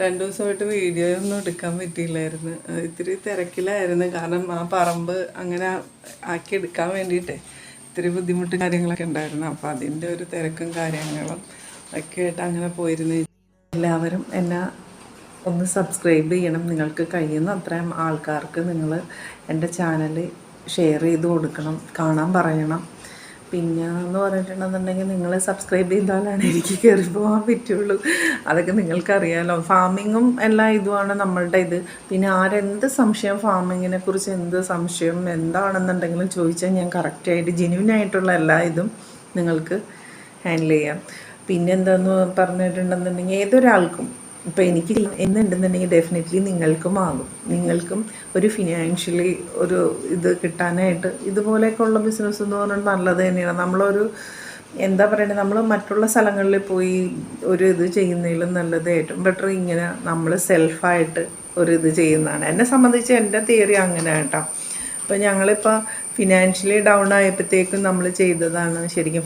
2 ദിവസമായിട്ട് വീഡിയോ ഒന്നും എടുക്കാൻ പറ്റിയില്ലായിരുന്നു. ഇത്തിരി തിരക്കിലായിരുന്നു. കാരണം ആ പറമ്പ് അങ്ങനെ ആക്കി എടുക്കാൻ വേണ്ടിയിട്ട് ഇത്തിരി ബുദ്ധിമുട്ട് കാര്യങ്ങളൊക്കെ ഉണ്ടായിരുന്നു. അപ്പോൾ അതിൻ്റെ ഒരു തിരക്കും കാര്യങ്ങളും ഒക്കെ ആയിട്ട് അങ്ങനെ പോയിരുന്നു. എല്ലാവരും എന്നെ ഒന്ന് സബ്സ്ക്രൈബ് ചെയ്യണം. നിങ്ങൾക്ക് കഴിയുന്ന അത്രയും ആൾക്കാർക്ക് നിങ്ങൾ എൻ്റെ ചാനൽ ഷെയർ ചെയ്ത് കൊടുക്കണം, കാണാൻ പറയണം. പിന്നെ എന്ന് പറഞ്ഞിട്ടുണ്ടെന്നുണ്ടെങ്കിൽ നിങ്ങൾ സബ്സ്ക്രൈബ് ചെയ്താലാണ് എനിക്ക് കയറി പോകാൻ പറ്റുള്ളൂ. അതൊക്കെ നിങ്ങൾക്കറിയാമല്ലോ. ഫാമിങ്ങും എല്ലാ ഇതുമാണ് നമ്മളുടെ ഇത്. പിന്നെ ആരെന്ത് സംശയം, ഫാമിങ്ങിനെ കുറിച്ച് എന്ത് സംശയം എന്താണെന്നുണ്ടെങ്കിലും ചോദിച്ചാൽ ഞാൻ കറക്റ്റായിട്ട് ജെന്യൂനായിട്ടുള്ള എല്ലാ ഇതും നിങ്ങൾക്ക് ഹാൻഡിൽ ചെയ്യാം. പിന്നെ എന്താണെന്ന് പറഞ്ഞിട്ടുണ്ടെന്നുണ്ടെങ്കിൽ ഏതൊരാൾക്കും ഇപ്പോൾ എനിക്ക് എന്നുണ്ടെന്നുണ്ടെങ്കിൽ ഡെഫിനറ്റ്ലി നിങ്ങൾക്കും ആകും. നിങ്ങൾക്കും ഒരു ഫിനാൻഷ്യലി ഒരു ഇത് കിട്ടാനായിട്ട് ഇതുപോലെയൊക്കെയുള്ള ബിസിനസ് എന്ന് പറഞ്ഞാൽ നല്ലത് തന്നെയാണ്. നമ്മളൊരു എന്താ പറയുക, നമ്മൾ മറ്റുള്ള സ്ഥലങ്ങളിൽ പോയി ഒരു ഇത് ചെയ്യുന്നതിലും നല്ലത് ഏറ്റവും ബെറ്റർ ഇങ്ങനെ നമ്മൾ സെൽഫായിട്ട് ഒരു ഇത് ചെയ്യുന്നതാണ്. എന്നെ സംബന്ധിച്ച് എൻ്റെ തിയറി അങ്ങനെ കേട്ടോ. അപ്പോൾ ഞങ്ങളിപ്പോൾ ഫിനാൻഷ്യലി ഡൗൺ ആയപ്പോഴത്തേക്കും നമ്മൾ ചെയ്തതാണ് ശരിക്കും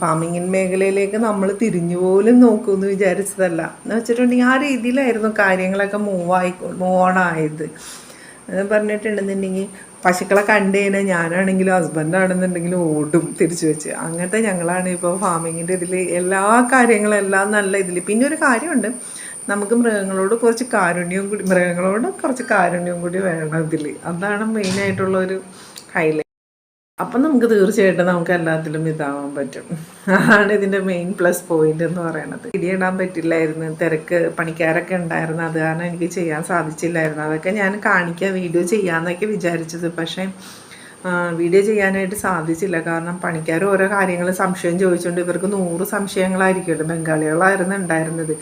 ഫാമിങ്ങിൻ മേഖലയിലേക്ക് നമ്മൾ തിരിഞ്ഞു പോലും നോക്കുമെന്ന് വിചാരിച്ചതല്ല. എന്ന് വെച്ചിട്ടുണ്ടെങ്കിൽ ആ രീതിയിലായിരുന്നു കാര്യങ്ങളൊക്കെ മൂവ് ഓൺ ആയത്. പറഞ്ഞിട്ടുണ്ടെന്നുണ്ടെങ്കിൽ പശുക്കളെ കണ്ടു കഴിഞ്ഞാൽ ഞാനാണെങ്കിലും ഹസ്ബൻഡാണെന്നുണ്ടെങ്കിലും ഓടും തിരിച്ചു വെച്ച്. അങ്ങനത്തെ ഞങ്ങളാണ് ഇപ്പോൾ ഫാമിങ്ങിൻ്റെ ഇതിൽ എല്ലാ കാര്യങ്ങളും എല്ലാം നല്ല ഇതിൽ. പിന്നെ ഒരു കാര്യമുണ്ട്, നമുക്ക് മൃഗങ്ങളോട് കുറച്ച് കാരുണ്യവും കൂടി വേണം ഇതിൽ. അതാണ് മെയിനായിട്ടുള്ളൊരു ഹൈലൈറ്റ്. അപ്പം നമുക്ക് തീർച്ചയായിട്ടും നമുക്ക് എല്ലാത്തിലും ഇതാവാൻ പറ്റും. അതാണ് ഇതിൻ്റെ മെയിൻ പ്ലസ് പോയിന്റ് എന്ന് പറയുന്നത്. വീഡിയോ ഇടാൻ പറ്റില്ലായിരുന്നു, തിരക്ക് പണിക്കാരൊക്കെ ഉണ്ടായിരുന്നു. അത് കാരണം എനിക്ക് ചെയ്യാൻ സാധിച്ചില്ലായിരുന്നു. അതൊക്കെ ഞാൻ കാണിക്കുക, വീഡിയോ ചെയ്യാമെന്നൊക്കെ വിചാരിച്ചത്. പക്ഷേ വീഡിയോ ചെയ്യാനായിട്ട് സാധിച്ചില്ല. കാരണം പണിക്കാർ ഓരോ കാര്യങ്ങൾ സംശയം ചോദിച്ചുകൊണ്ട് ഇവർക്ക് 100 സംശയങ്ങളായിരിക്കുമല്ലോ. ബംഗാളികളായിരുന്നു ഉണ്ടായിരുന്നത്.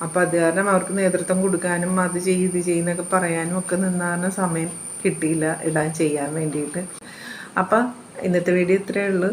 അപ്പോൾ അത് കാരണം അവർക്ക് നേതൃത്വം കൊടുക്കാനും അത് ഇത് ചെയ്യുന്നൊക്കെ പറയാനും ഒക്കെ നിന്നാണ് സമയം കിട്ടിയില്ല ചെയ്യാൻ വേണ്ടിയിട്ട്. അപ്പം ഇന്നത്തെ വീഡിയോ ഇത്രയേ ഉള്ളൂ.